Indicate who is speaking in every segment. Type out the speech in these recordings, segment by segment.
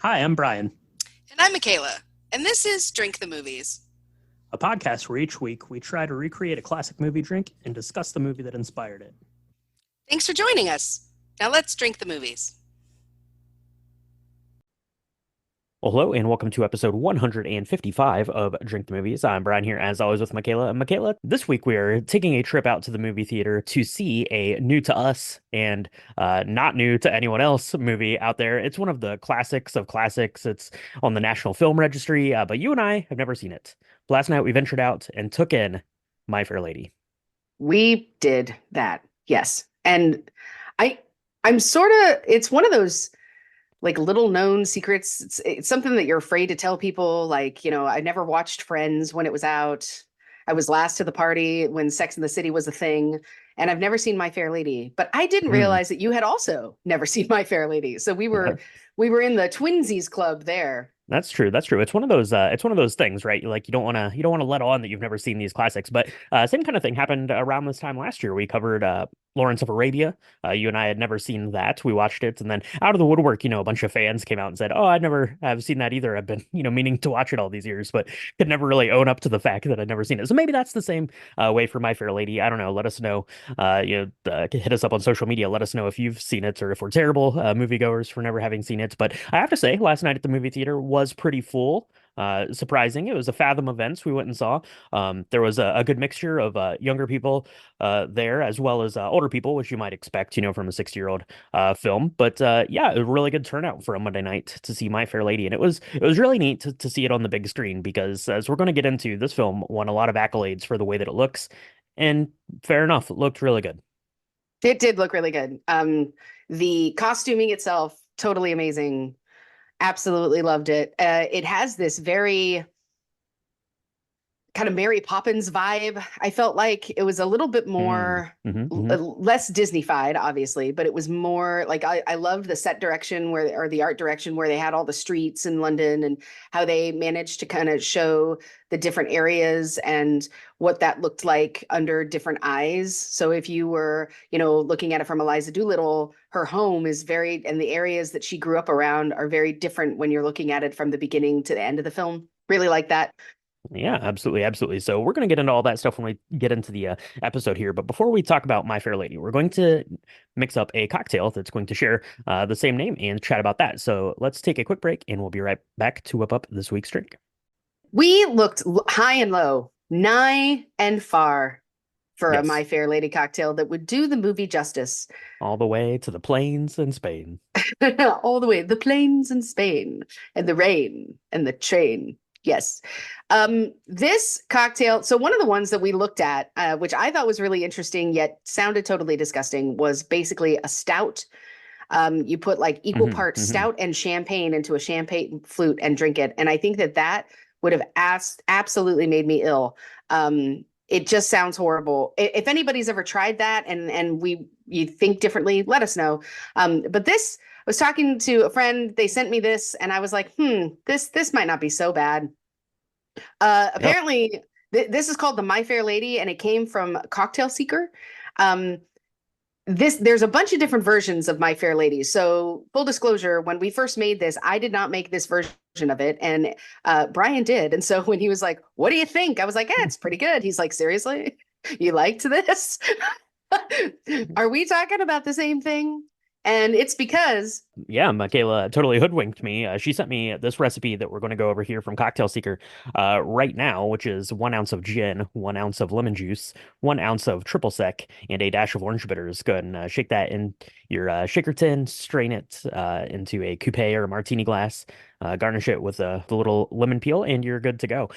Speaker 1: Hi, I'm Brian,
Speaker 2: And I'm Michaela, and this is Drink the Movies.
Speaker 1: a podcast where each week we try to recreate a classic movie drink and discuss the movie that inspired it.
Speaker 2: Thanks for joining us. Now let's drink the movies.
Speaker 3: Well, hello, and welcome to episode 155 of Drink the Movies. I'm Brian here, as always, with Michaela. And Michaela, this week we are taking a trip out to the movie theater to see a new to us and not new to anyone else movie out there. It's one of the classics of classics. It's on the National Film Registry, but you and I have never seen it. Last night we ventured out and took in My Fair Lady.
Speaker 4: We did that. Yes. And I I'm sort of it's one of those like little known secrets. It's something that you're afraid to tell people. Like, I never watched Friends when it was out. I was last to the party when Sex and the City was a thing, and I've never seen My Fair Lady. But I didn't
Speaker 3: Mm.
Speaker 4: realize that you had also never seen My Fair Lady. So we were in the twinsies club there.
Speaker 3: That's true. That's true. It's one of those things, right? Like you don't want to let on that you've never seen these classics. But same kind of thing happened around this time last year. We covered Lawrence of Arabia. You and I had never seen that. We watched it, and then out of the woodwork, a bunch of fans came out and said, "Oh, I never have seen that either. I've been, meaning to watch it all these years, but could never really own up to the fact that I'd never seen it." So maybe that's the same way for My Fair Lady. I don't know. Let us know. Hit us up on social media. Let us know if you've seen it or if we're terrible moviegoers for never having seen it. But I have to say, last night at the movie theater was pretty full. Surprising. It was a Fathom events we went and saw. There was a good mixture of younger people there as well as older people, which you might expect, from a 60-year-old film. But yeah, a really good turnout for a Monday night to see My Fair Lady, and it was really neat to see it on the big screen because as we're going to get into, this film won a lot of accolades for the way that it looks, and fair enough, it looked really good.
Speaker 4: It did look really good. The costuming itself, totally amazing. Absolutely loved it. It has this very kind of Mary Poppins vibe. I felt like it was a little bit
Speaker 3: Mm,
Speaker 4: more
Speaker 3: hmm.
Speaker 4: less Disney-fied, obviously, but it was more like I loved the set direction or the art direction where they had all the streets in London and how they managed to kind of show the different areas and what that looked like under different eyes. So if you were, looking at it from Eliza Doolittle, her home is very, and the areas that she grew up around are very different when you're looking at it from the beginning to the end of the film. Really like that.
Speaker 3: Yeah, absolutely, absolutely. So we're going to get into all that stuff when we get into the episode here. But before we talk about My Fair Lady, we're going to mix up a cocktail that's going to share the same name and chat about that. So let's take a quick break, and we'll be right back to whip up this week's drink.
Speaker 4: We looked high and low, nigh and far for a
Speaker 3: Yes,
Speaker 4: My Fair Lady cocktail that would do the movie justice.
Speaker 3: all the way to the plains in Spain.
Speaker 4: All the way, the plains in Spain and the rain and the train. Yes. This cocktail, so one of the ones that we looked at, which I thought was really interesting, yet sounded totally disgusting, was basically a stout. You put like equal
Speaker 3: Hmm,
Speaker 4: parts
Speaker 3: hmm.
Speaker 4: stout and champagne into a champagne flute and drink it. And I think that would have absolutely made me ill. It just sounds horrible. If anybody's ever tried that and you think differently, let us know. But this I was talking to a friend, they sent me this, and I was like, this might not be so bad.
Speaker 3: Yep.
Speaker 4: Apparently, this is called the My Fair Lady, and it came from Cocktail Seeker. Um, there's a bunch of different versions of My Fair Lady. So full disclosure, when we first made this, I did not make this version of it, and Brian did. And so when he was like, "What do you think?" I was like, "Yeah, it's pretty good." He's like, "Seriously, you liked this?" Are we talking about the same thing? And it's because
Speaker 3: Yeah, Michaela totally hoodwinked me. She sent me this recipe that we're going to go over here from Cocktail Seeker right now, which is 1 ounce of gin, 1 ounce of lemon juice, 1 ounce of triple sec, and a dash of orange bitters. Go ahead and shake that in your shaker tin, strain it into a coupe or a martini glass, garnish it with the little lemon peel, and you're good to go.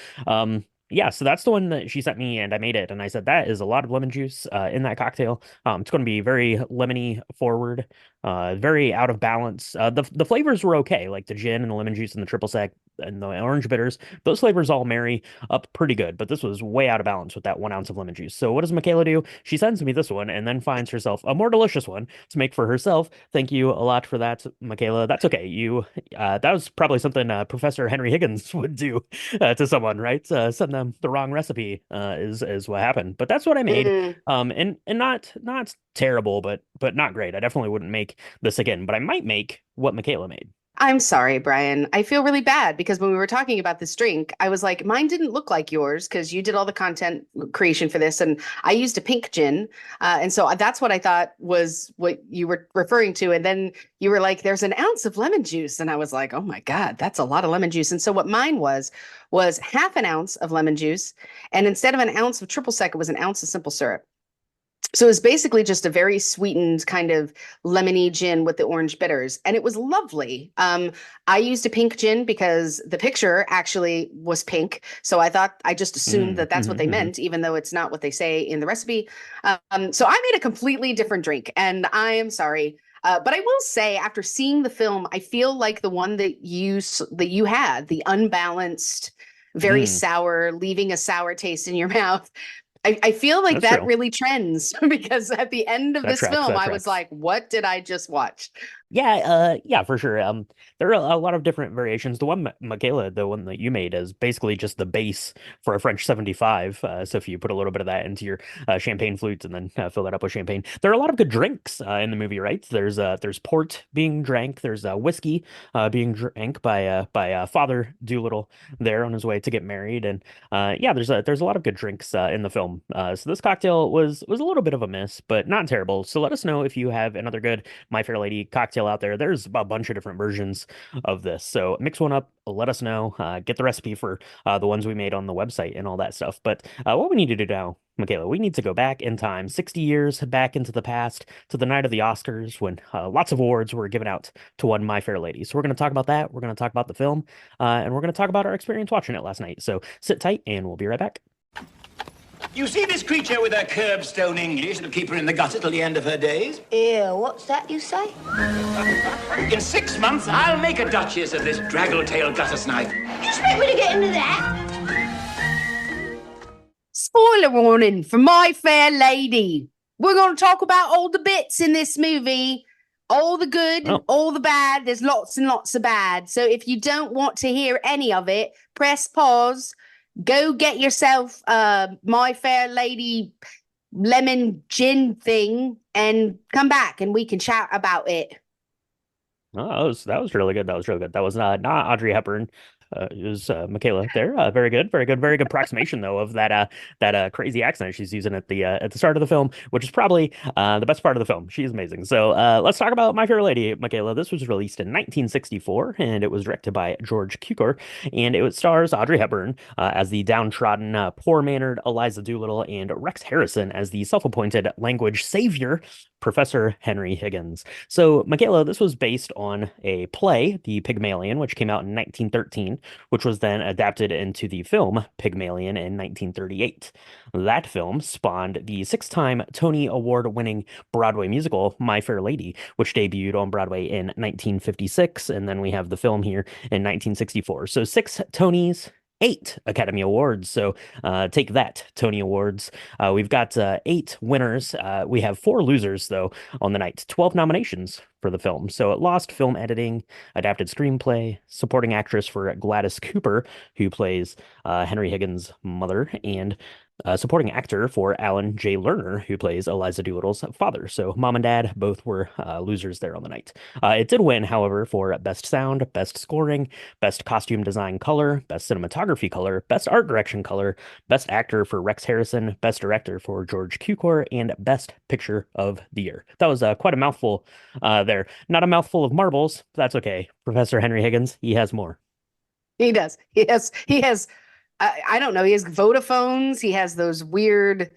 Speaker 3: Yeah, so that's the one that she sent me, and I made it. And I said that is a lot of lemon juice in that cocktail. It's going to be very lemony forward, very out of balance. The flavors were okay, like the gin and the lemon juice and the triple sec and the orange bitters. Those flavors all marry up pretty good, but this was way out of balance with that 1 ounce of lemon juice. So what does Michaela do? She sends me this one and then finds herself a more delicious one to make for herself. Thank you a lot for that, Michaela. That's okay. That was probably something Professor Henry Higgins would do to someone, right? Send them the wrong recipe is what happened. But that's what I made.
Speaker 4: mm,
Speaker 3: And not terrible, but not great. I definitely wouldn't make this again, but I might make what Michaela made.
Speaker 4: I'm sorry, Brian. I feel really bad because when we were talking about this drink, I was like, mine didn't look like yours because you did all the content creation for this, and I used a pink gin, and so that's what I thought was what you were referring to. And then you were like, "There's an ounce of lemon juice," and I was like, "Oh my God, that's a lot of lemon juice." And so what mine was half an ounce of lemon juice, and instead of an ounce of triple sec, it was an ounce of simple syrup. So it was basically just a very sweetened kind of lemony gin with the orange bitters, and it was lovely. I used a pink gin because the picture actually was pink, so I just assumed that that's what they meant, even though it's not what they say in the recipe. So I made a completely different drink, and I am sorry. But I will say, after seeing the film, I feel like the one that you had, the unbalanced, very sour, leaving a sour taste in your mouth. I feel like
Speaker 3: That's
Speaker 4: that
Speaker 3: true.
Speaker 4: really trends because at the end of
Speaker 3: That
Speaker 4: this
Speaker 3: tracks.
Speaker 4: film,
Speaker 3: That
Speaker 4: I was
Speaker 3: tracks.
Speaker 4: like, what did I just watch?
Speaker 3: Yeah, for sure. There are a lot of different variations. The one, Michaela, the one that you made is basically just the base for a French 75. So if you put a little bit of that into your champagne flutes and then fill that up with champagne, there are a lot of good drinks in the movie, right? There's port being drank. There's whiskey being drank by Father Doolittle there on his way to get married, and yeah, there's a lot of good drinks in the film. So this cocktail was a little bit of a miss, but not terrible. So let us know if you have another good My Fair Lady cocktail out there. There's a bunch of different versions of this. So mix one up, let us know, get the recipe for the ones we made on the website and all that stuff. But what we need to do now, Michaela, we need to go back in time, 60 years back into the past to the night of the Oscars when lots of awards were given out to one My Fair Lady. So we're going to talk about that. We're going to talk about the film, and we're going to talk about our experience watching it last night. So sit tight and we'll be right back.
Speaker 5: You see this creature with her curbstone English that'll keep her in the gutter till the end of her days?
Speaker 6: Ew, what's that you say?
Speaker 5: In 6 months, I'll make a duchess of this draggle-tailed gutter snipe.
Speaker 6: You expect me to get into that?
Speaker 4: Spoiler warning for My Fair Lady. We're going to talk about all the bits in this movie, all the good, all the bad. There's lots and lots of bad. So if you don't want to hear any of it, press pause. Go get yourself My Fair Lady lemon gin thing and come back and we can chat about it.
Speaker 3: Oh, that was really good. That was really good. That was not Audrey Hepburn. It was Michaela there. Very good, very good, very good approximation though of that crazy accent she's using at the start of the film, which is probably the best part of the film. She's amazing. So let's talk about My Fair Lady, Michaela. This was released in 1964, and it was directed by George Cukor, and it stars Audrey Hepburn as the downtrodden, poor-mannered Eliza Doolittle, and Rex Harrison as the self-appointed language savior, Professor Henry Higgins. So, Michaela, this was based on a play, The Pygmalion, which came out in 1913, which was then adapted into the film Pygmalion in 1938. That film spawned the six-time Tony Award-winning Broadway musical My Fair Lady, which debuted on Broadway in 1956, and then we have the film here in 1964. So 6 Tonys, 8 Academy Awards. So take that, Tony Awards. We've got 8 winners. We have 4 losers, though, on the night. 12 nominations for the film. So it lost film editing, adapted screenplay, supporting actress for Gladys Cooper, who plays Henry Higgins' mother, and supporting actor for Alan J. Lerner, who plays Eliza Doolittle's father. So mom and dad both were losers there on the night. It did win, however, for best sound, best scoring, best costume design color, best cinematography color, best art direction color, best actor for Rex Harrison, best director for George Cukor, and best picture of the year. That was quite a mouthful there. Not a mouthful of marbles. That's okay. Professor Henry Higgins, he has more.
Speaker 4: He does. He has I don't know. He has Vodaphones. He has those weird,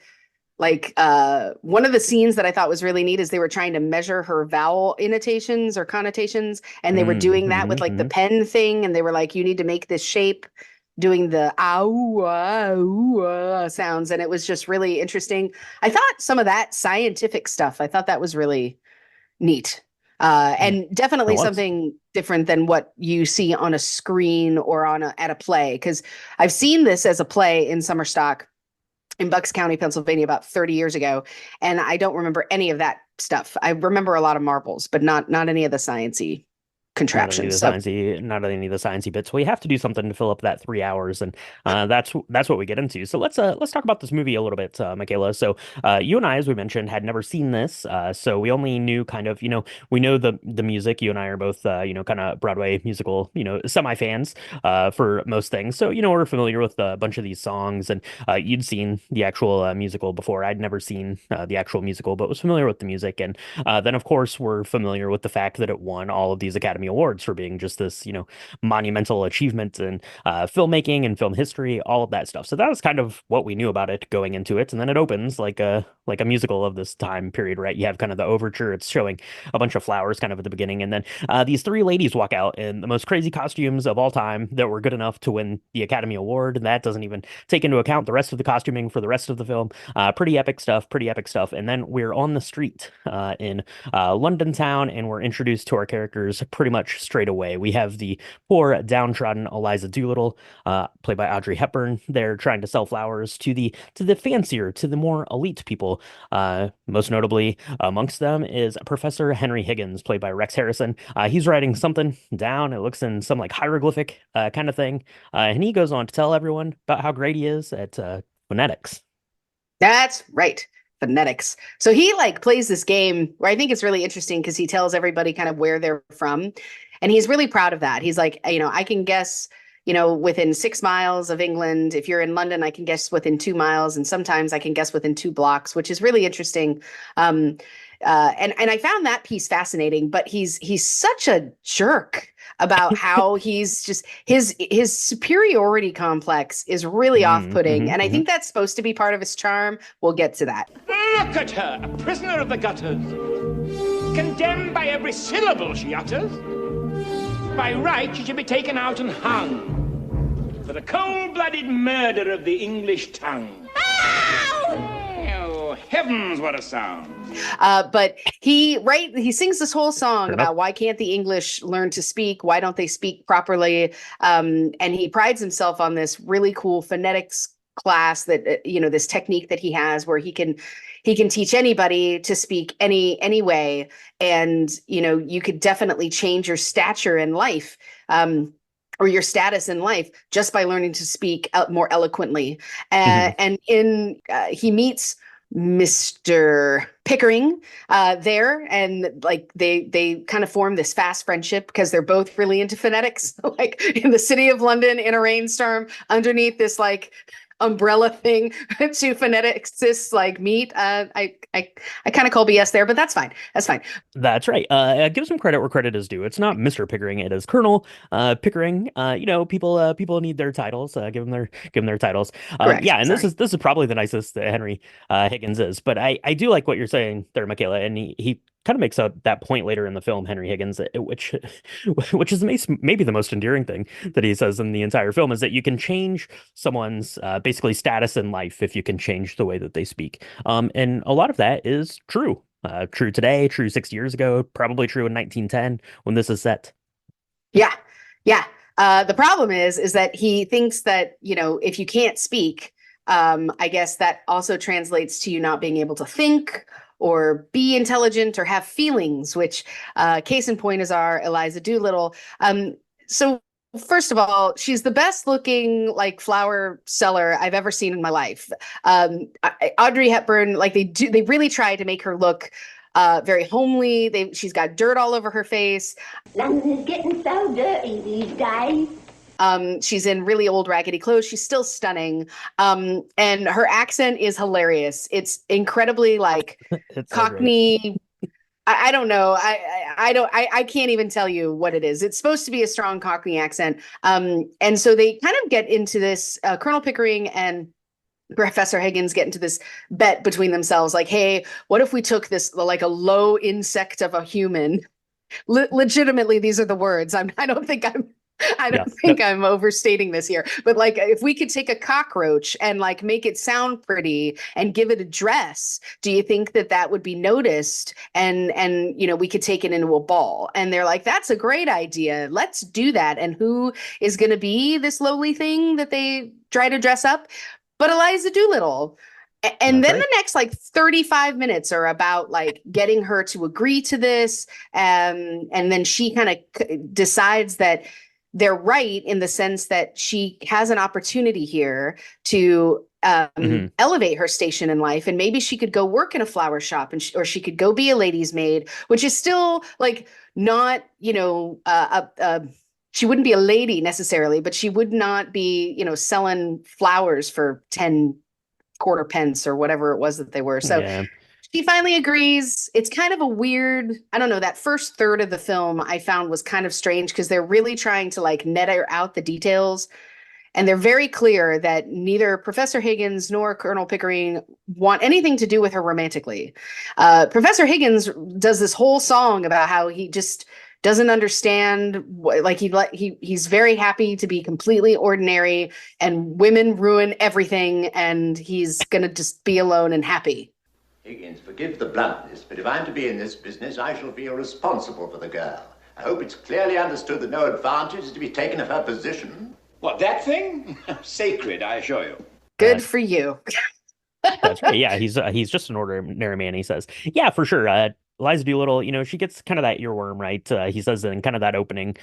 Speaker 4: like, one of the scenes that I thought was really neat is they were trying to measure her vowel annotations or connotations, and they were doing that with like the pen thing, and they were like, you need to make this shape, doing the sounds, and it was just really interesting. I thought some of that scientific stuff, I thought that was really neat. And definitely something different than what you see on a screen or at a play. Because I've seen this as a play in summer stock in Bucks County, Pennsylvania, about 30 years ago, and I don't remember any of that stuff. I remember a lot of marbles, but not any of the science-y. contraptions. So
Speaker 3: Not any of the sciencey bits. We have to do something to fill up that 3 hours, and that's what we get into. So let's talk about this movie a little bit, Michaela. So you and I, as we mentioned, had never seen this, so we only knew kind of, we know the music. You and I are both, kind of Broadway musical, semi fans for most things. So we're familiar with a bunch of these songs, and you'd seen the actual musical before. I'd never seen the actual musical, but was familiar with the music, and then of course we're familiar with the fact that it won all of these Academy Awards for being just this, monumental achievement in filmmaking and film history, all of that stuff. So that was kind of what we knew about it going into it. And then it opens like a musical of this time period, right? You have kind of the overture. It's showing a bunch of flowers kind of at the beginning. And then these three ladies walk out in the most crazy costumes of all time that were good enough to win the Academy Award. And that doesn't even take into account the rest of the costuming for the rest of the film. Pretty epic stuff, pretty epic stuff. And then we're on the street in London town, and we're introduced to our characters pretty much straight away. We have the poor downtrodden Eliza Doolittle, played by Audrey Hepburn. They're trying to sell flowers to the fancier, to the more elite people. Most notably amongst them is Professor Henry Higgins, played by Rex Harrison. He's writing something down. It looks in some like hieroglyphic kind of thing, and he goes on to tell everyone about how great he is at phonetics.
Speaker 4: that's right. Phonetics. So he like plays this game where I think it's really interesting because he tells everybody kind of where they're from. And he's really proud of that. He's like, I can guess, within 6 miles of England. If you're in London, I can guess within 2 miles. And sometimes I can guess within 2 blocks, which is really interesting. And I found that piece fascinating, but he's such a jerk about how he's just his superiority complex is really off-putting. And I think that's supposed to be part of his charm. We'll get to that.
Speaker 5: Look at her, a prisoner of the gutters, condemned by every syllable she utters. By right, she should be taken out and hung for the cold-blooded murder of the English tongue. Oh, heavens, what a sound.
Speaker 4: But he sings this whole song about why can't the English learn to speak? Why don't they speak properly? And he prides himself on this really cool phonetics class that, this technique that he has where he can teach anybody to speak any way. And, you could definitely change your stature in life, or your status in life just by learning to speak more eloquently. And he meets Mr. Pickering there, and like they kind of form this fast friendship because they're both really into phonetics. Like in the city of London in a rainstorm underneath this like umbrella thing, two phoneticists like meet. I kind of call BS there, but that's fine. That's fine.
Speaker 3: That's right. Give some credit where credit is due. It's not Mr. Pickering; it is Colonel Pickering. People need their titles. Give them their titles.
Speaker 4: Correct.
Speaker 3: Yeah, and
Speaker 4: Sorry.
Speaker 3: this is probably the nicest that Henry Higgins is. But I do like what you're saying there, Michaela, and he kind of makes that point later in the film, Henry Higgins, which is maybe the most endearing thing that he says in the entire film, is that you can change someone's basically status in life if you can change the way that they speak. And a lot of that is true. True today, true 60 years ago, probably true in 1910 when this is set.
Speaker 4: Yeah. Yeah. The problem is that he thinks that, if you can't speak, I guess that also translates to you not being able to think or be intelligent or have feelings, which case in point is our Eliza Doolittle. So first of all, she's the best looking like flower seller I've ever seen in my life. Audrey Hepburn, like they really try to make her look very homely. She's got dirt all over her face.
Speaker 6: London is getting so dirty these days.
Speaker 4: She's in really old raggedy clothes. She's still stunning. And her accent is hilarious. It's incredibly like
Speaker 3: It's so
Speaker 4: Cockney. I don't know. I can't even tell you what it is. It's supposed to be a strong Cockney accent. And so they kind of get into this, Colonel Pickering and Professor Higgins get into this bet between themselves. Like, hey, what if we took this, like a low insect of a human? Legitimately, these are the words. I don't think I'm overstating this here, but like if we could take a cockroach and like make it sound pretty and give it a dress, do you think that would be noticed? And we could take it into a ball? And they're like, that's a great idea. Let's do that. And who is going to be this lowly thing that they try to dress up? But Eliza Doolittle. And
Speaker 3: That's
Speaker 4: then
Speaker 3: right.
Speaker 4: the next like 35 minutes are about like getting her to agree to this. And then she kind of decides that they're right in the sense that she has an opportunity here to elevate her station in life. And maybe she could go work in a flower shop or she could go be a lady's maid, which is still like not, she wouldn't be a lady necessarily, but she would not be, selling flowers for 10 quarter pence or whatever it was that they were. So
Speaker 3: Yeah.
Speaker 4: she finally agrees. It's kind of a weird, I don't know, that first third of the film I found was kind of strange because they're really trying to like net out the details. And they're very clear that neither Professor Higgins nor Colonel Pickering want anything to do with her romantically. Professor Higgins does this whole song about how he just doesn't understand, like he's very happy to be completely ordinary and women ruin everything and he's going to just be alone and happy.
Speaker 7: Higgins, forgive the bluntness, but if I'm to be in this business, I shall feel responsible for the girl. I hope it's clearly understood that no advantage is to be taken of her position.
Speaker 5: What, that thing? Sacred, I assure you.
Speaker 4: Good for you.
Speaker 3: That's right. Yeah, he's just an ordinary man. He says, yeah, for sure. Eliza Doolittle, she gets kind of that earworm, right? He says in kind of that opening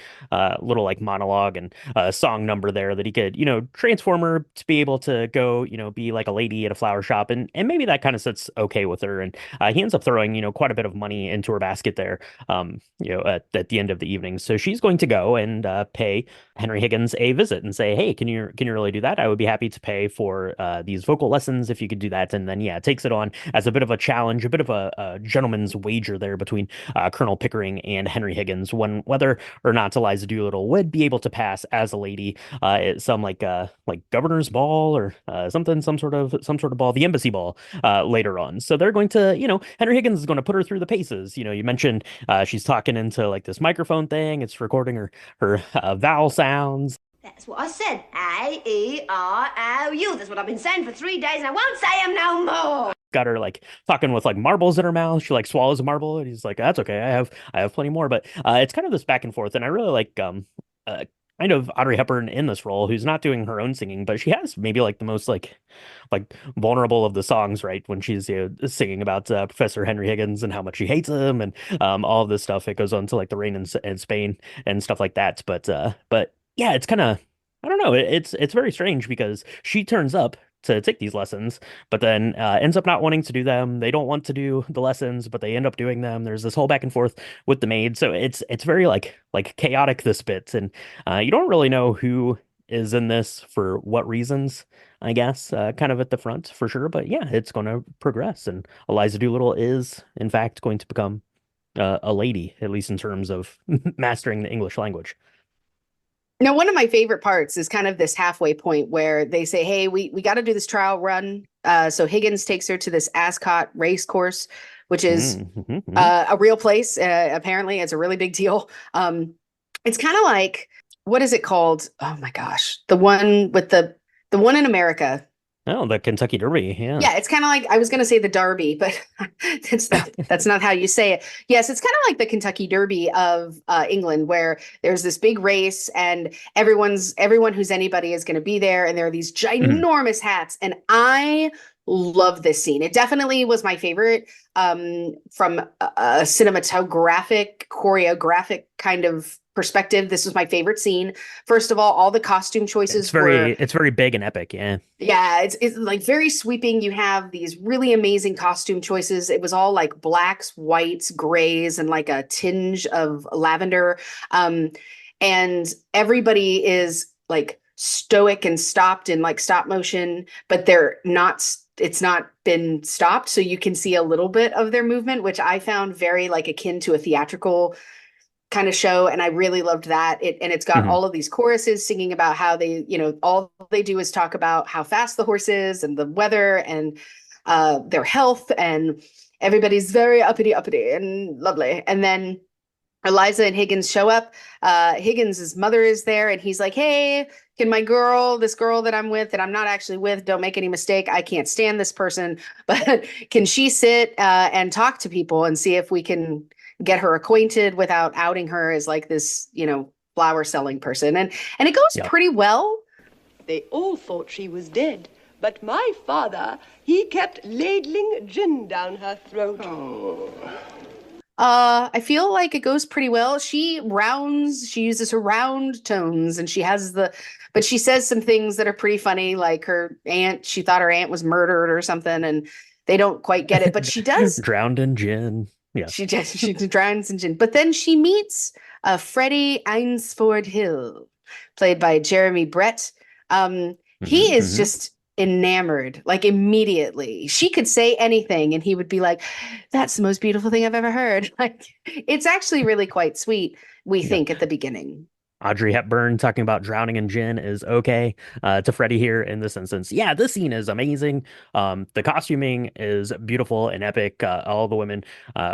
Speaker 3: little like monologue and song number there that he could, transform her to be able to go, be like a lady at a flower shop. And maybe that kind of sits okay with her. And he ends up throwing, quite a bit of money into her basket there, at the end of the evening. So she's going to go and pay Henry Higgins a visit and say, hey, can you really do that? I would be happy to pay for these vocal lessons if you could do that. And then, takes it on as a bit of a challenge, a bit of a gentleman's wager there between Colonel Pickering and Henry Higgins, whether or not Eliza Doolittle would be able to pass as a lady at some like governor's ball or some sort of ball, the embassy ball later on. So they're going to, Henry Higgins is going to put her through the paces. You mentioned she's talking into like this microphone thing. It's recording her vowel sounds.
Speaker 8: That's what I said. A-E-R-O-U. That's what I've been saying for 3 days and I won't say them no more.
Speaker 3: Got her like talking with like marbles in her mouth. She like swallows a marble and he's like, that's okay. I have plenty more. But it's kind of this back and forth. And I really like kind of Audrey Hepburn in this role, who's not doing her own singing, but she has maybe like the most like vulnerable of the songs, right? When she's singing about Professor Henry Higgins and how much she hates him and all of this stuff. It goes on to like the rain in Spain and stuff like that. But yeah, it's kind of, I don't know. It's very strange because she turns up to take these lessons, but then ends up not wanting to do them. They don't want to do the lessons, but they end up doing them. There's this whole back and forth with the maid. So it's very like chaotic, this bit. And you don't really know who is in this for what reasons, I guess, kind of at the front for sure. But yeah, it's going to progress. And Eliza Doolittle is, in fact, going to become a lady, at least in terms of mastering the English language.
Speaker 4: Now, one of my favorite parts is kind of this halfway point where they say, hey, we got to do this trial run. So Higgins takes her to this Ascot race course, which is a real place. Apparently, it's a really big deal. It's kind of like, what is it called? Oh, my gosh. The one with the one in America.
Speaker 3: Oh, the Kentucky Derby. Yeah.
Speaker 4: Yeah, it's kind of like, I was going to say the Derby, but that's not how you say it. Yes, it's kind of like the Kentucky Derby of England, where there's this big race and everyone who's anybody is going to be there. And there are these ginormous hats. And I love this scene. It definitely was my favorite from a cinematographic, choreographic kind of perspective. This was my favorite scene. First of all the costume choices
Speaker 3: it's very big and epic. Yeah.
Speaker 4: Yeah. It's like very sweeping. You have these really amazing costume choices. It was all like blacks, whites, grays, and like a tinge of lavender. And everybody is like stoic and stopped in like stop motion, but it's not been stopped. So you can see a little bit of their movement, which I found very like akin to a theatrical kind of show. And I really loved that. It's got all of these choruses singing about how they, all they do is talk about how fast the horse is and the weather and their health, and everybody's very uppity and lovely. And then Eliza and Higgins show up. Higgins's mother is there and he's like, hey, can this girl that I'm with, that I'm not actually with, don't make any mistake, I can't stand this person, but can she sit and talk to people and see if we can get her acquainted without outing her as like this, flower selling person. And it goes pretty well.
Speaker 9: They all thought she was dead, But my father, he kept ladling gin down her throat.
Speaker 4: I feel like it goes pretty well. She uses her round tones, and but she says some things that are pretty funny, like she thought her aunt was murdered or something, and they don't quite get it, but she does.
Speaker 3: Drowned in gin. Yeah.
Speaker 4: She drowns in gin. But then she meets Freddie Eynsford Hill, played by Jeremy Brett. He is just enamored, like immediately. She could say anything and he would be like, that's the most beautiful thing I've ever heard. Like, it's actually really quite sweet, we think, at the beginning.
Speaker 3: Audrey Hepburn talking about drowning in gin is okay to Freddie here in this instance. Yeah, this scene is amazing. The costuming is beautiful and epic. All the women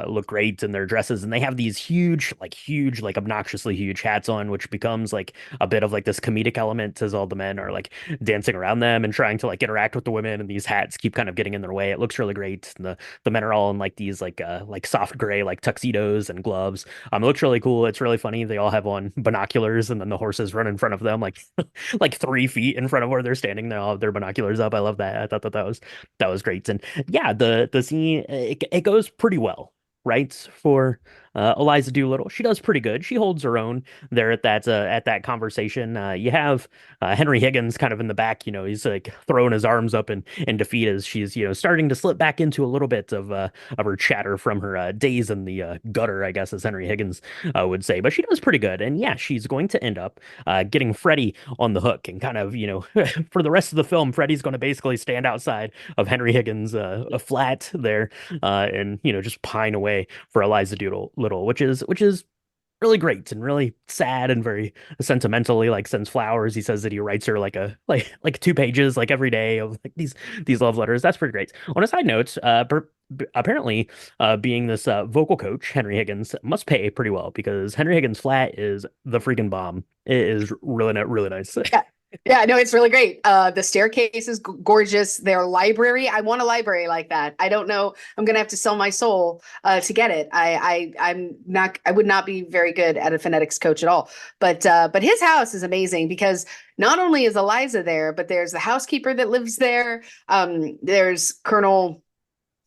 Speaker 3: look great in their dresses, and they have these huge, obnoxiously huge hats on, which becomes like a bit of like this comedic element as all the men are like dancing around them and trying to like interact with the women, and these hats keep kind of getting in their way. It looks really great. And the men are all in like these like soft gray like tuxedos and gloves. It looks really cool. It's really funny. They all have on binoculars, and then the horses run in front of them like 3 feet in front of where they're standing. They all have their binoculars up. I love that. I thought that was great. And yeah, the scene, it goes pretty well, right? For Eliza Doolittle, she does pretty good. She holds her own there at that conversation. You have Henry Higgins kind of in the back. He's like throwing his arms up in defeat as she's starting to slip back into a little bit of her chatter from her days in the gutter, I guess, as Henry Higgins would say. But she does pretty good, and yeah, she's going to end up getting Freddie on the hook, and kind of for the rest of the film, Freddie's going to basically stand outside of Henry Higgins' a flat there, and just pine away for Eliza Doolittle, which is really great and really sad and very sentimentally, like sends flowers. He says that he writes her like 2 pages like every day of like these love letters. That's pretty great. On a side note, apparently being this vocal coach, Henry Higgins must pay pretty well, because Henry Higgins' flat is the freaking bomb. It is really nice.
Speaker 4: Yeah, no, it's really great. The staircase is gorgeous. Their library, I want a library like that. I don't know. I'm gonna have to sell my soul to get it. I would not be very good at a phonetics coach at all. But his house is amazing, because not only is Eliza there, but there's the housekeeper that lives there. There's Colonel.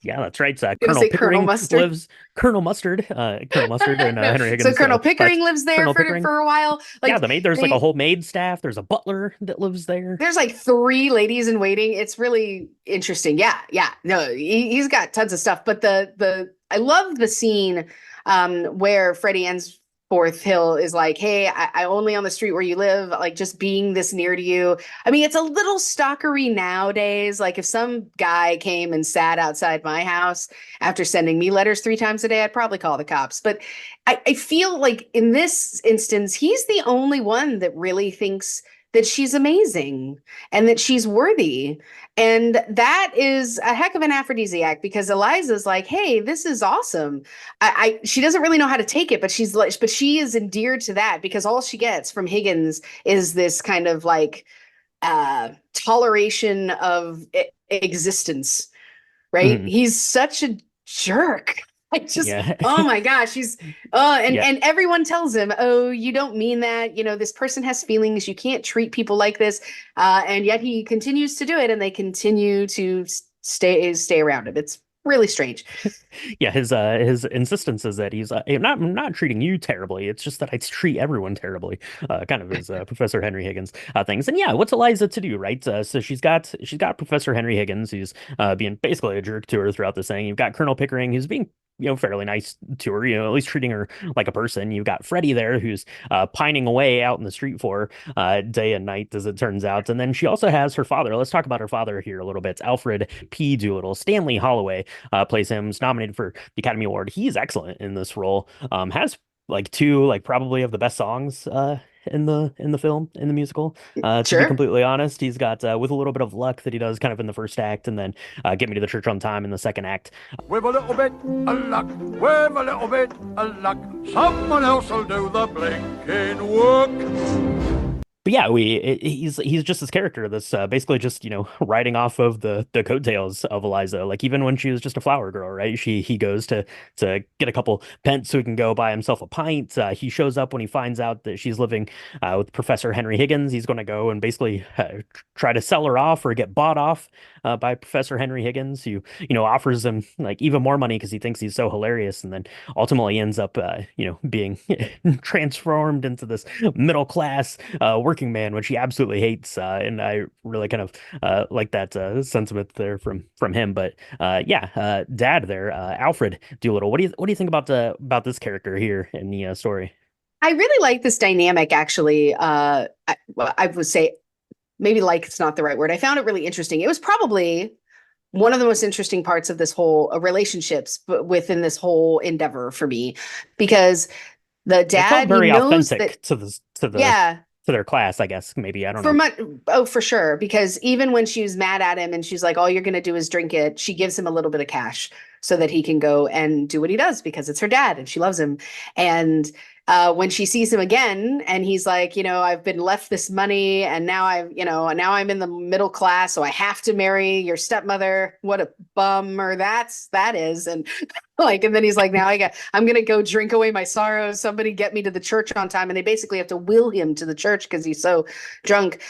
Speaker 3: Yeah, that's right. Colonel Pickering lives. Colonel Mustard and Henry Higgins.
Speaker 4: So Colonel Pickering lives there for a while.
Speaker 3: Like, yeah, there's like a whole maid staff. There's a butler that lives there.
Speaker 4: There's like 3 ladies in waiting. It's really interesting. Yeah. No, he's got tons of stuff. But I love the scene where Freddie Eynsford Hill is like, hey, I only on the street where you live, like just being this near to you. I mean, it's a little stalkery nowadays. Like if some guy came and sat outside my house after sending me letters 3 times a day, I'd probably call the cops. But I feel like in this instance, he's the only one that really thinks that she's amazing and that she's worthy. And that is a heck of an aphrodisiac, because Eliza's like, hey, this is awesome. She doesn't really know how to take it, but she is endeared to that, because all she gets from Higgins is this kind of like toleration of existence, right? He's such a jerk. Oh my gosh, and everyone tells him, oh, you don't mean that, this person has feelings, you can't treat people like this, and yet he continues to do it, and they continue to stay around him. It's really strange.
Speaker 3: Yeah, his insistence is that he's I'm not treating you terribly, it's just that I treat everyone terribly, kind of his Professor Henry Higgins things. And yeah, what's Eliza to do, right? So she's got Professor Henry Higgins, who's being basically a jerk to her throughout the thing. You've got Colonel Pickering, who's being fairly nice to her, at least treating her like a person. You've got Freddie there, who's pining away out in the street for day and night, as it turns out. And then she also has her father. Let's talk about her father here a little bit. Alfred P. Doolittle. Stanley Holloway plays him. He's nominated for the Academy Award. He's excellent in this role. Has like 2 probably of the best songs in the film, in the musical, to be completely honest. He's got With a Little Bit of Luck, that he does kind of in the first act, and then Get Me to the Church on Time in the second act.
Speaker 10: With a little bit of luck, with a little bit of luck, someone else will do the blinking work.
Speaker 3: yeah, he's just this character that's basically just riding off of the coattails of Eliza. Like even when she was just a flower girl, right? He goes to get a couple pence so he can go buy himself a pint. He shows up when he finds out that she's living with Professor Henry Higgins. He's going to go and basically try to sell her off or get bought off by Professor Henry Higgins, who offers him like even more money because he thinks he's so hilarious, and then ultimately ends up being transformed into this middle class working man, which he absolutely hates. And I really kind of like that sentiment there from him. But Dad there, Alfred Doolittle. What do you think about this character here in the story?
Speaker 4: I really like this dynamic, actually. I would say maybe like it's not the right word. I found it really interesting. It was probably one of the most interesting parts of this whole relationships, but within this whole endeavor for me, because the
Speaker 3: It felt
Speaker 4: dad
Speaker 3: very
Speaker 4: knows
Speaker 3: authentic
Speaker 4: that,
Speaker 3: to their class, I guess. Maybe I don't know.
Speaker 4: Oh, for sure. Because even when she was mad at him and she's like, all you're going to do is drink it, she gives him a little bit of cash so that he can go and do what he does because it's her dad and she loves him. And when she sees him again and he's like, I've been left this money and now now I'm in the middle class, so I have to marry your stepmother. What a bummer that is. And and then he's like, now I'm going to go drink away my sorrows. Somebody get me to the church on time. And they basically have to will him to the church because he's so drunk.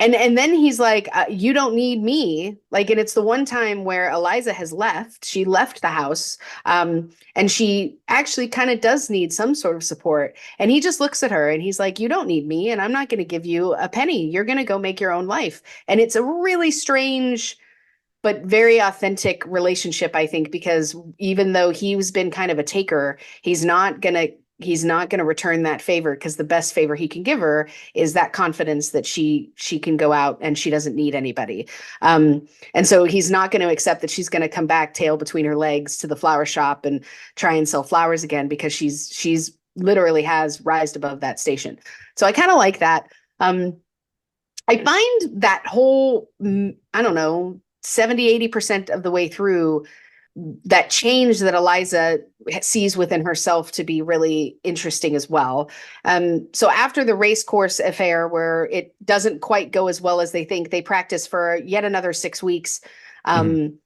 Speaker 4: And then he's like, you don't need me. And it's the one time where Eliza has left. She left the house. And she actually kind of does need some sort of support. And he just looks at her and he's like, you don't need me. And I'm not going to give you a penny. You're going to go make your own life. And it's a really strange but very authentic relationship, I think, because even though he's been kind of a taker, he's not going to return that favor, because the best favor he can give her is that confidence that she can go out and she doesn't need anybody. And so he's not going to accept that she's going to come back tail between her legs to the flower shop and try and sell flowers again, because she's literally has rised above that station. So I kind of like that. I find that whole, I don't know, 70-80% of the way through, that change that Eliza sees within herself to be really interesting as well. So after the race course affair, where it doesn't quite go as well as they think, they practice for yet another 6 weeks. And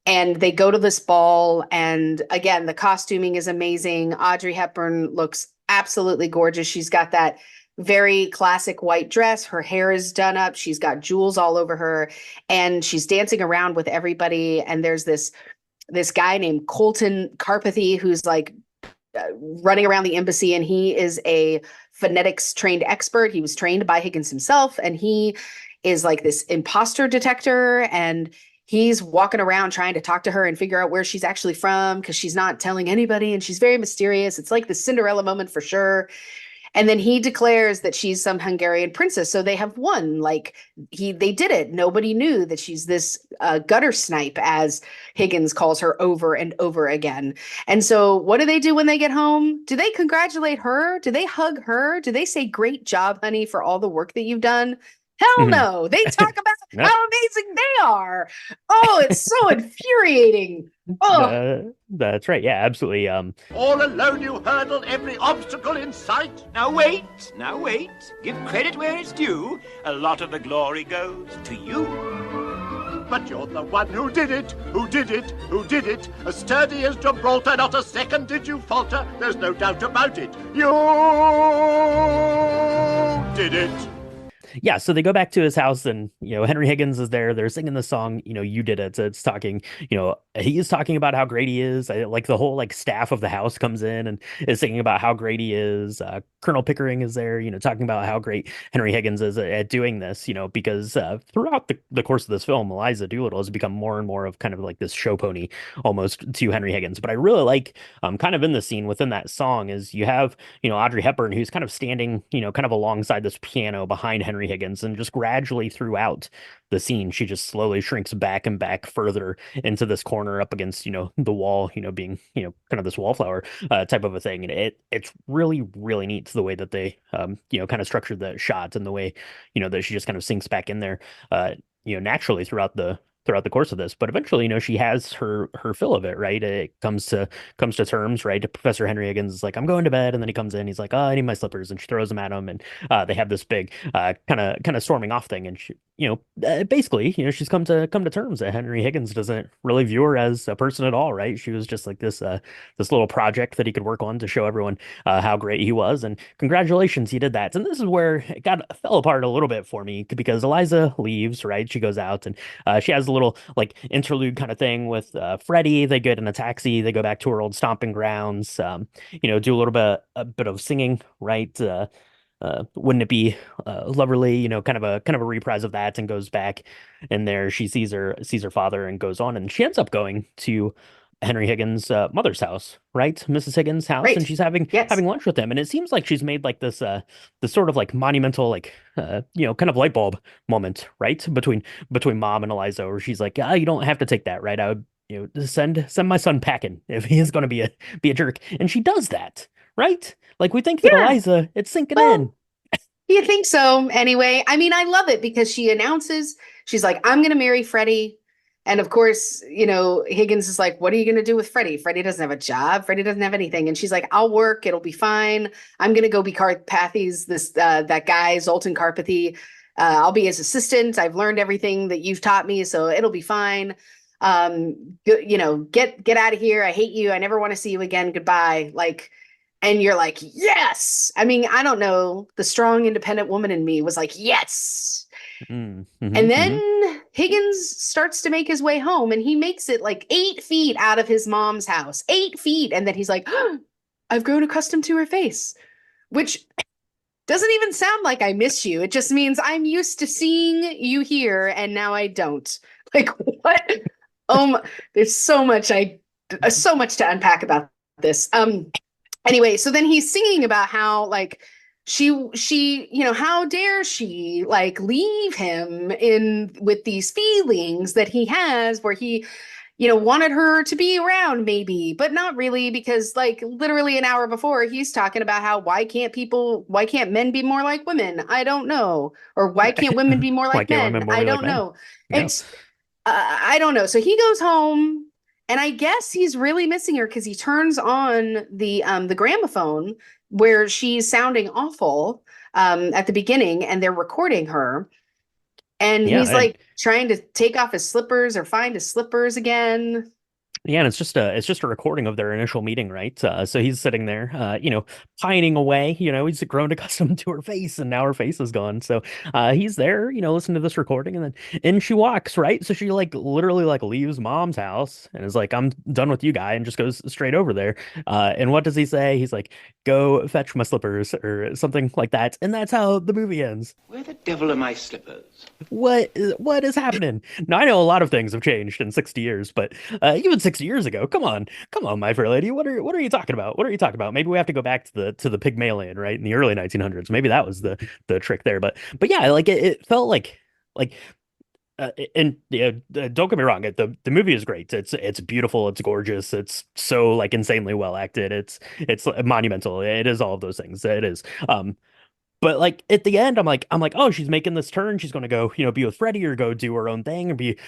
Speaker 4: they go to this ball. And again, the costuming is amazing. Audrey Hepburn looks absolutely gorgeous. She's got that very classic white dress. Her hair is done up. She's got jewels all over her, and she's dancing around with everybody. And there's this guy named Colton Carpathy who's running around the embassy, and he is a phonetics trained expert. He was trained by Higgins himself, and he is like this imposter detector, and he's walking around trying to talk to her and figure out where she's actually from, because she's not telling anybody and she's very mysterious. It's like the Cinderella moment for sure. And then he declares that she's some Hungarian princess. So they have won. They did it. Nobody knew that she's this gutter snipe, as Higgins calls her over and over again. And so what do they do when they get home? Do they congratulate her? Do they hug her? Do they say, great job, honey, for all the work that you've done? Hell no. They talk about how amazing they are. Oh, it's so infuriating. Oh,
Speaker 3: that's right. Yeah, absolutely.
Speaker 10: All alone you hurdle every obstacle in sight.
Speaker 5: Now wait. Give credit where it's due. A lot of the glory goes to you.
Speaker 10: But you're the one who did it. As sturdy as Gibraltar, not a second did you falter. There's no doubt about it. You did it.
Speaker 3: Yeah, so they go back to his house, and Henry Higgins is there. They're singing the song, you did it. So it's talking, he is talking about how great he is. The whole staff of the house comes in and is singing about how great he is. Colonel Pickering is there, talking about how great Henry Higgins is at doing this, because throughout the course of this film, Eliza Doolittle has become more and more of kind of like this show pony almost to Henry Higgins. But I really like kind of in the scene within that song is you have, Audrey Hepburn, who's kind of standing, kind of alongside this piano behind Henry Higgins, and just gradually throughout the scene, she just slowly shrinks back and back further into this corner up against, the wall, being, kind of this wallflower type of a thing. And it's really, really neat the way that they, kind of structured the shot, and the way, that she just kind of sinks back in there, naturally throughout the throughout the course of this. But eventually, she has her fill of it, right? It comes to terms, right? Professor Henry Higgins is like, I'm going to bed, and then he comes in, he's like, oh, I need my slippers, and she throws them at him, and they have this big kind of storming off thing, and she, basically, she's come to terms that Henry Higgins doesn't really view her as a person at all, right? She was just like this little project that he could work on to show everyone how great he was, and congratulations, he did that. And this is where it fell apart a little bit for me because Eliza leaves, right? She goes out and she has a little like interlude kind of thing with Freddie. They get in a taxi, they go back to her old stomping grounds, do a bit of singing, right? Wouldn't it be lovely, kind of a reprise of that, and goes back and there she sees her father and goes on, and she ends up going to Henry Higgins' mother's house, right? Mrs. Higgins' house,
Speaker 4: Right.
Speaker 3: and she's having lunch with him, and it seems like she's made like this sort of like monumental like kind of light bulb moment, right? Between mom and Eliza, where she's like, you don't have to take that, right? I would send my son packing if he is going to be a jerk, and she does that, right? Like we think that Eliza, it's sinking in.
Speaker 4: You think so? Anyway, I mean, I love it because she announces, she's like, I'm going to marry Freddie. And of course, Higgins is like, what are you going to do with Freddie? Freddie doesn't have a job. Freddie doesn't have anything. And she's like, I'll work. It'll be fine. I'm going to go be Carpathy's, that guy, Zoltan Carpathy. I'll be his assistant. I've learned everything that you've taught me, so it'll be fine. Get out of here. I hate you. I never want to see you again. Goodbye. Like, and you're like, yes. I mean, I don't know. The strong, independent woman in me was like, yes. And then Higgins starts to make his way home, and he makes it like 8 feet out of his mom's house, 8 feet. And then he's like, I've grown accustomed to her face, which doesn't even sound like I miss you. It just means I'm used to seeing you here, and now I don't. Like, what? There's so much to unpack about this. Anyway, so then he's singing about how like she, how dare she like leave him in with these feelings that he has, where he, wanted her to be around maybe, but not really, because like literally an hour before he's talking about how why can't men be more like women? I don't know. Or why can't women be more like men? I don't know. It's I don't know. So he goes home, and I guess he's really missing her because he turns on the gramophone where she's sounding awful at the beginning, and they're recording her. And he's like trying to take off his slippers or find his slippers again.
Speaker 3: Yeah, and it's just a recording of their initial meeting, right? So he's sitting there, pining away. He's grown accustomed to her face, and now her face is gone. So he's there, listening to this recording, and then in she walks, right? So she like literally like leaves mom's house and is like, I'm done with you, guy, and just goes straight over there. And what does he say? He's like, go fetch my slippers or something like that. And that's how the movie ends.
Speaker 5: Where the devil are my slippers?
Speaker 3: What is happening? Now I know a lot of things have changed in 60 years, but even 60 years ago, come on, my fair lady, what are you talking about? What are you talking about? Maybe we have to go back to the Pygmalion, right, in the early 1900s. Maybe that was the trick there, but yeah, like it felt like and don't get me wrong, the movie is great. It's beautiful, it's gorgeous, it's so like insanely well acted, it's monumental, it is all of those things, it is. But like at the end, I'm like, oh, she's making this turn. She's going to go, be with Freddie or go do her own thing or be,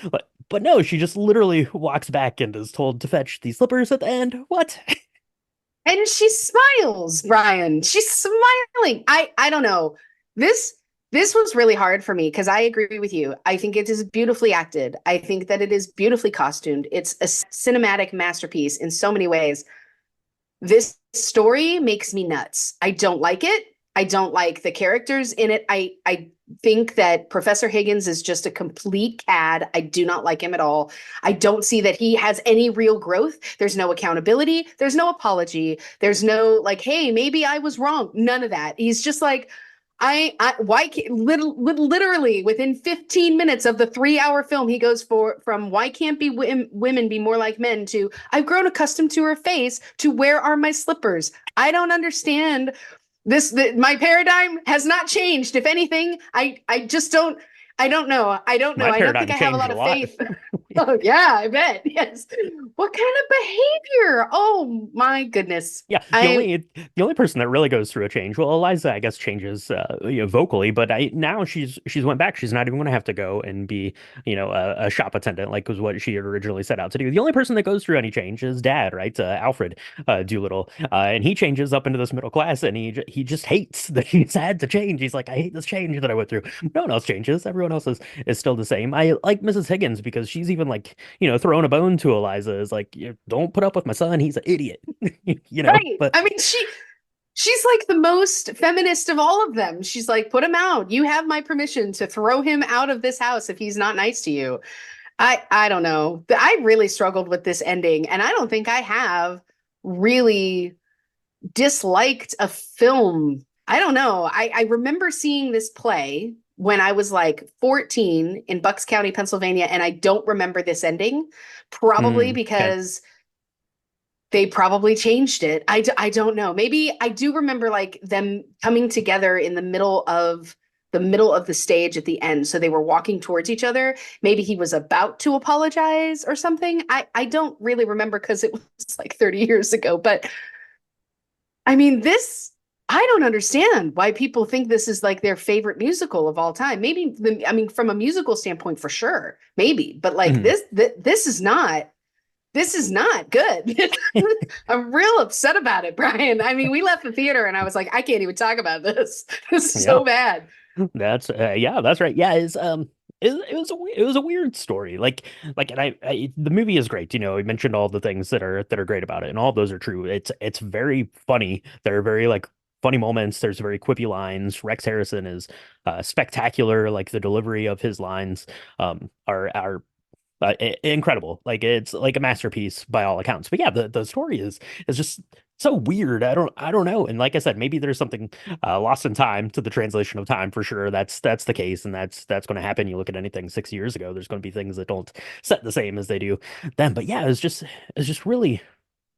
Speaker 3: but no, she just literally walks back and is told to fetch these slippers at the end. What?
Speaker 4: And she smiles, Brian. She's smiling. I don't know. This was really hard for me because I agree with you. I think it is beautifully acted. I think that it is beautifully costumed. It's a cinematic masterpiece in so many ways. This story makes me nuts. I don't like it. I don't like the characters in it. I think that Professor Higgins is just a complete cad. I do not like him at all. I don't see that he has any real growth. There's no accountability. There's no apology. There's no like, hey, maybe I was wrong. None of that. He's just like, literally within 15 minutes of the 3-hour film, he goes from why can't women be more like men to I've grown accustomed to her face to where are my slippers? I don't understand. My paradigm has not changed. If anything, I just don't. I don't know. I don't know. I don't think I have a lot of faith. Oh, yeah, I bet. Yes. What kind of behavior? Oh my goodness.
Speaker 3: Yeah, the only person that really goes through a change, well, Eliza, I guess, changes vocally, but now she's went back. She's not even going to have to go and be, a shop attendant like was what she had originally set out to do. The only person that goes through any change is Dad, right? Alfred Doolittle, and he changes up into this middle class, and he just hates that he's had to change. He's like, I hate this change that I went through. No one else changes. Everyone else is still the same. I like Mrs. Higgins because she's even like, throwing a bone to Eliza is like, don't put up with my son. He's an idiot.
Speaker 4: Right.
Speaker 3: But
Speaker 4: I mean, she's like the most feminist of all of them. She's like, put him out. You have my permission to throw him out of this house if he's not nice to you. I don't know. I really struggled with this ending, and I don't think I have really disliked a film. I don't know. I remember seeing this play when I was like 14 in Bucks County, Pennsylvania, and I don't remember this ending, probably because they probably changed it. I don't know. Maybe I do remember like them coming together in the middle of the stage at the end. So they were walking towards each other. Maybe he was about to apologize or something. I don't really remember because it was like 30 years ago. But I mean, I don't understand why people think this is like their favorite musical of all time. Maybe, from a musical standpoint, for sure, maybe. But like this is not good. I'm real upset about it, Brian. I mean, we left the theater and I was like, I can't even talk about this. This is so bad.
Speaker 3: That's that's right. Yeah, it was a weird story. And the movie is great. We mentioned all the things that are great about it, and all of those are true. It's very funny. There are very like funny moments. There's very quippy lines. Rex Harrison is spectacular. Like the delivery of his lines are incredible. Like it's like a masterpiece by all accounts. But yeah, the story is just so weird. I don't know. And like I said, maybe there's something lost in time to the translation of time for sure. That's the case, and that's going to happen. You look at anything 6 years ago, there's going to be things that don't set the same as they do then. But yeah, it's just really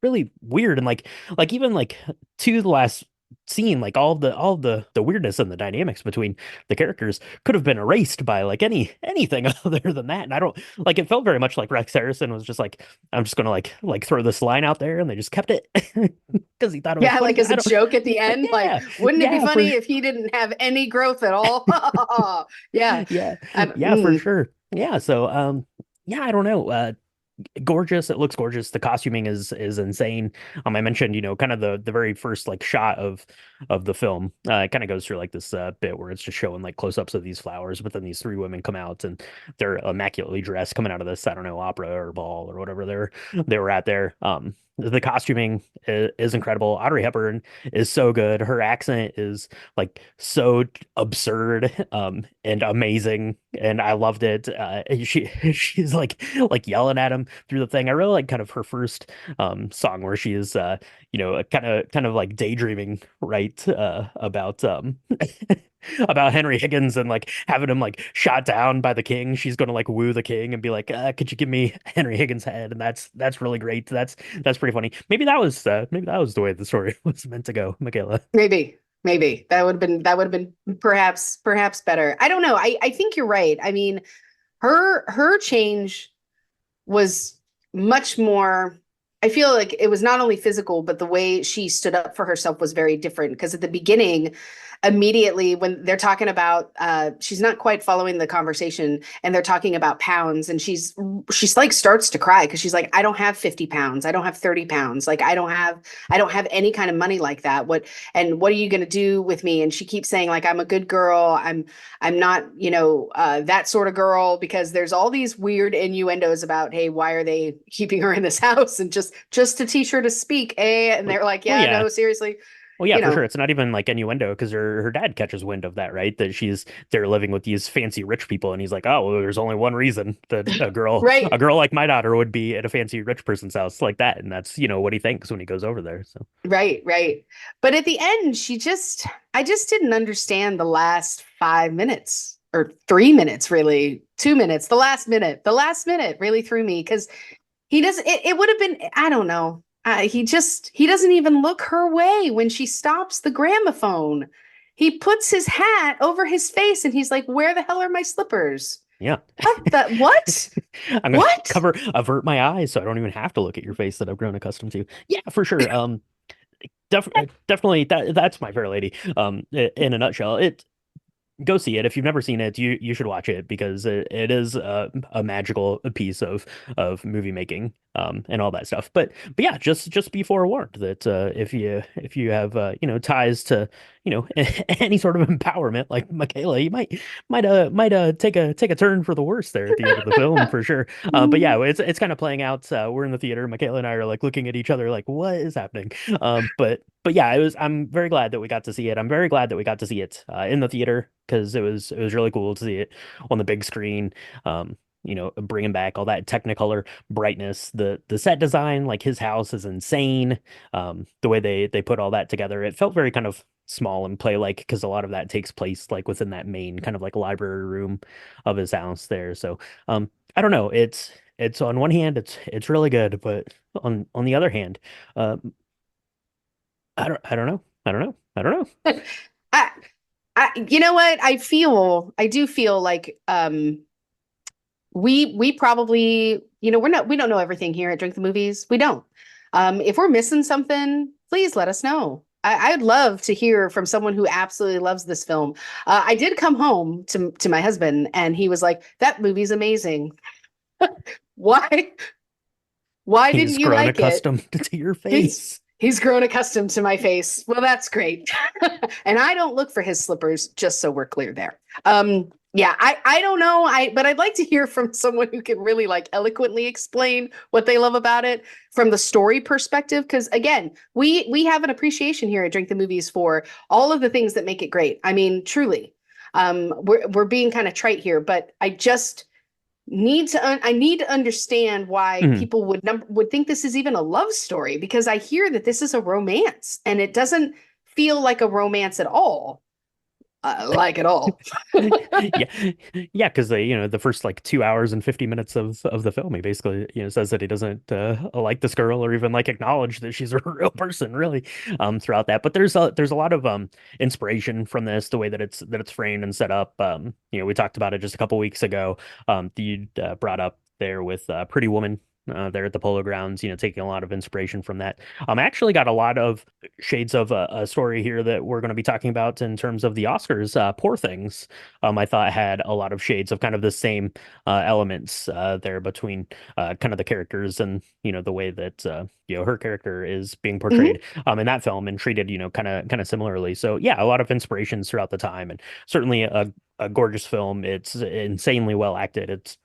Speaker 3: really weird, and like even like to the last scene, like all the weirdness and the dynamics between the characters could have been erased by like anything other than that. And I don't like, it felt very much like Rex Harrison was just like, I'm just gonna like throw this line out there, and they just kept it because he thought it was funny.
Speaker 4: Like as a joke at the end. Like, wouldn't it be funny if he didn't have any growth at all?
Speaker 3: For sure. So I don't know. Gorgeous. It looks gorgeous. The costuming is insane. I mentioned, kind of the very first like shot of the film. It kind of goes through like this bit where it's just showing like close-ups of these flowers, but then these three women come out and they're immaculately dressed coming out of this, I don't know, opera or ball or whatever they were at there. The costuming is incredible. Audrey Hepburn is so good. Her accent is like so absurd and amazing, and I loved it. She's like yelling at him through the thing. I really like kind of her first song where she is kind of like daydreaming, right, about about Henry Higgins and like having him like shot down by the king. She's gonna like woo the king and be like, could you give me Henry Higgins' head? And that's really great. That's pretty funny. Maybe that was the way the story was meant to go, Michaela.
Speaker 4: Maybe that would have been perhaps better. I don't know. I think you're right. I mean, her change was much more, I feel like it was not only physical, but the way she stood up for herself was very different. Because at the beginning, immediately when they're talking about, she's not quite following the conversation, and they're talking about pounds, and she's like starts to cry because she's like, I don't have 50 pounds. I don't have 30 pounds. Like I don't have any kind of money like that. What are you going to do with me? And she keeps saying like, I'm a good girl. I'm not, that sort of girl, because there's all these weird innuendos about, hey, why are they keeping her in this house? And just to teach her to speak, and they're like, no, seriously.
Speaker 3: Well, yeah, for sure. It's not even like innuendo because her dad catches wind of that, right? That they're living with these fancy rich people, and he's like, oh, well, there's only one reason that a girl like my daughter would be at a fancy rich person's house like that, and that's what he thinks when he goes over there. So
Speaker 4: right. But at the end, I just didn't understand the last 5 minutes or 3 minutes, really 2 minutes. The last minute really threw me because he does. It would have been, I don't know. He doesn't even look her way when she stops the gramophone. He puts his hat over his face and he's like, where the hell are my slippers?
Speaker 3: Yeah.
Speaker 4: What?
Speaker 3: I'm gonna
Speaker 4: What?
Speaker 3: avert my eyes so I don't even have to look at your face that I've grown accustomed to. Yeah, for sure. Definitely that's My Fair Lady. In a nutshell, go see it if you've never seen it. You should watch it because it is a magical piece of movie making and all that stuff. But yeah, just be forewarned that if you have ties to any sort of empowerment like Michaela, you might take a turn for the worse there at the end of the film for sure. But yeah, it's kind of playing out. We're in the theater. Michaela and I are like looking at each other like, what is happening? But yeah, I'm very glad that we got to see it. I'm very glad that we got to see it in the theater because it was really cool to see it on the big screen. Bringing back all that Technicolor brightness. The set design, like his house, is insane. The way they put all that together, it felt very kind of small and play like because a lot of that takes place like within that main kind of like library room of his house there. So I don't know. It's on one hand it's really good, but on the other hand, uh, I don't know. I don't know. I don't know.
Speaker 4: I, you know what? I do feel like we probably, we don't know everything here at Drink the Movies. We don't. If we're missing something, please let us know. I'd love to hear from someone who absolutely loves this film. I did come home to my husband and he was like, that movie's amazing. Why? Why
Speaker 3: He's
Speaker 4: didn't you
Speaker 3: grown
Speaker 4: like it?
Speaker 3: accustomed to your face.
Speaker 4: He's grown accustomed to my face. Well, that's great. And I don't look for his slippers, just so we're clear there. Yeah, I don't know. But I'd like to hear from someone who can really like eloquently explain what they love about it from the story perspective. Because again, we have an appreciation here at Drink the Movies for all of the things that make it great. I mean, truly. We're being kind of trite here, but I just I need to understand why people would think this is even a love story, because I hear that this is a romance and it doesn't feel like a romance at all. Like at all.
Speaker 3: Yeah, because the first like 2 hours and 50 minutes of the film, he basically says that he doesn't like this girl or even like acknowledge that she's a real person, really, throughout that. But there's a lot of inspiration from this, the way that it's framed and set up. We talked about it just a couple weeks ago. You brought up there with Pretty Woman. There at the Polo Grounds, taking a lot of inspiration from that. I actually got a lot of shades of a story here that we're going to be talking about in terms of the Oscars. Poor Things, I thought had a lot of shades of kind of the same elements there between kind of the characters and the way that her character is being portrayed in that film and treated kind of similarly. So yeah, a lot of inspirations throughout the time, and certainly a gorgeous film. It's insanely well acted. It's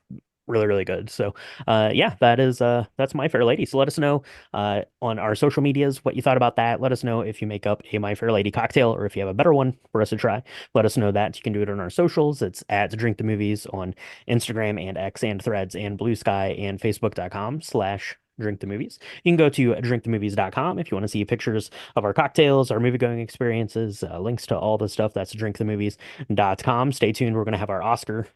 Speaker 3: really, really good. So yeah, that's My Fair Lady. So let us know on our social medias what you thought about that. Let us know if you make up a My Fair Lady cocktail or if you have a better one for us to try. Let us know that. You can do it on our socials. It's at Drink the Movies on Instagram and X and Threads and Blue Sky and Facebook.com/Drink the Movies. You can go to drinkthemovies.com if you want to see pictures of our cocktails, our movie going experiences, links to all the stuff. That's drinkthemovies.com. Stay tuned. We're going to have our Oscar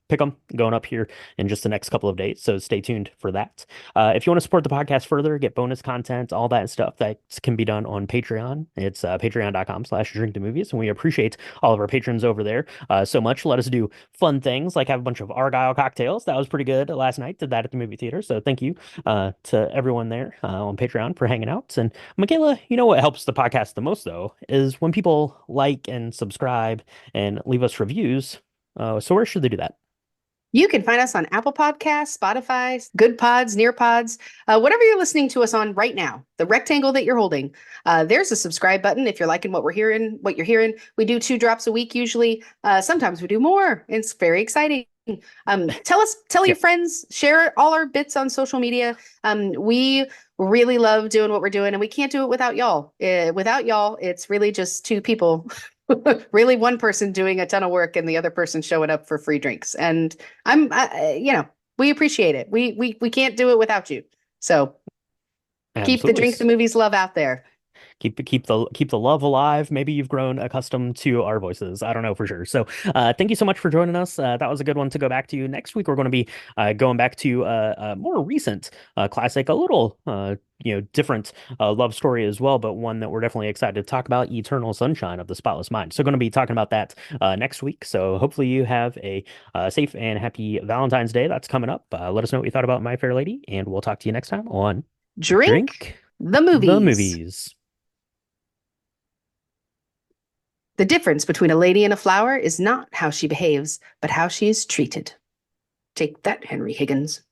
Speaker 3: pick 'em going up here in just the next couple of days, so stay tuned for that. If you want to support the podcast further, get bonus content, all that stuff, that can be done on Patreon. It's patreon.com/drink the movies, and we appreciate all of our patrons over there so much. Let us do fun things like have a bunch of Argyle cocktails. That was pretty good last night. Did that at the movie theater, so thank you to everyone there on Patreon for hanging out. And Michaela, what helps the podcast the most though is when people like and subscribe and leave us reviews. So where should they do that?
Speaker 4: You can find us on Apple Podcasts, Spotify, Good Pods, Near Pods, whatever you're listening to us on right now. The rectangle that you're holding, there's a subscribe button. If you're liking what you're hearing, we do 2 drops a week usually. Sometimes we do more. It's very exciting. Tell your friends, share all our bits on social media. We really love doing what we're doing, and we can't do it without y'all. Without y'all, it's really just 2 people. Really one person doing a ton of work and the other person showing up for free drinks. And we appreciate it. We can't do it without you. So keep the Drink the Movies love out there.
Speaker 3: keep the love alive. Maybe you've grown accustomed to our voices. I don't know for sure. So thank you so much for joining us. That was a good one to go back to. Next week we're going to be going back to a more recent classic, a little different love story as well, but one that we're definitely excited to talk about, Eternal Sunshine of the Spotless Mind. So going to be talking about that next week. So hopefully you have a safe and happy Valentine's Day that's coming up. Let us know what you thought about My Fair Lady, and we'll talk to you next time on
Speaker 4: Drink the movies.
Speaker 3: The movies.
Speaker 4: The difference between a lady and a flower is not how she behaves, but how she is treated. Take that, Henry Higgins.